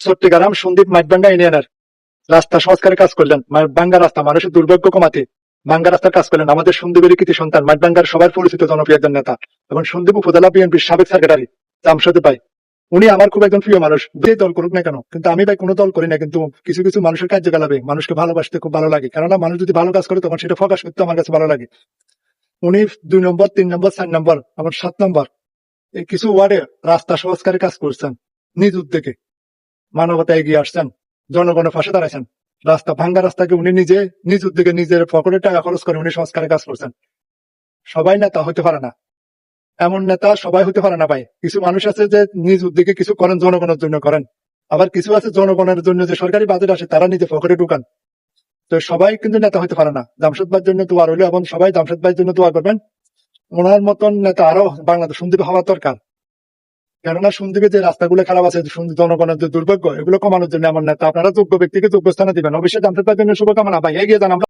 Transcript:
চট্টগ্রাম সন্দ্বীপ মাইটবাঙ্গা ইউনিয়নের রাস্তা সংস্কারের কাজ করলেন, ভাঙ্গা রাস্তা মানুষের দুর্ভাগ্য কমাতে ভাঙ্গা রাস্তার কাজ করলেন আমাদের সন্দ্বীপের কৃতি সন্তান, মাইটবাঙ্গার সবার পরিচিত জনপ্রিয় একজন নেতা এবং সন্দ্বীপ উপজেলা বিএনপির সাবেক সেক্রেটারি জামশেদ ভাই। উনি আমার খুব একজন প্রিয় মানুষ, যে দল করুক না কেন, কিন্তু আমি ভাই কোনো দল করি না, কিন্তু কিছু কিছু মানুষের কার্যকলাপে মানুষকে ভালোবাসতে খুব ভালো লাগে, কেননা মানুষ যদি ভালো কাজ করে তখন সেটা প্রকাশ করতে আমার কাছে ভালো লাগে। উনি 2 নম্বর 3 নম্বর 4 নম্বর এবং 7 নম্বর এই কিছু ওয়ার্ডে রাস্তা সংস্কারের কাজ করছেন নিজ উদ্যোগে, মানবতা এগিয়ে আসছেন, জনগণের পাশে দাঁড়াইছেন। রাস্তা ভাঙ্গা রাস্তাকে উনি নিজে নিজ উদ্যোগে নিজের পকেটে টাকা খরচ করে উনি সংস্কারের কাজ করছেন। সবাই নেতা হতে পারে না, এমন নেতা সবাই হতে পারে না ভাই। কিছু মানুষ আছে যে নিজ উদ্যোগে কিছু করেন, জনগণের জন্য করেন, আবার কিছু আছে জনগণের জন্য যে সরকারি বাজেট আসে তারা নিজে পকেটে ঢুকান। তো সবাই কিন্তু নেতা হতে পারে না। জামশেদ ভাইয়ের জন্য দোয়া রইল এবং সবাই জামশেদ ভাইয়ের জন্য দোয়া করবেন। ওনার মতন নেতা আরো বাংলাদেশ সন্দ্বীপে হওয়া দরকার, কেননা সন্দ্বীপে যে রাস্তাগুলো খারাপ আছে, জনগণের যে দুর্ভাগ্য, এগুলো কমানোর জন্য এমন নেতা আপনারা যোগ্য ব্যক্তিকে যোগ্য স্থানে দিবেন। অবশ্যই জামশেদ ভাইয়ের জন্য শুভকামনা ভাই, এগিয়ে যান। আমরা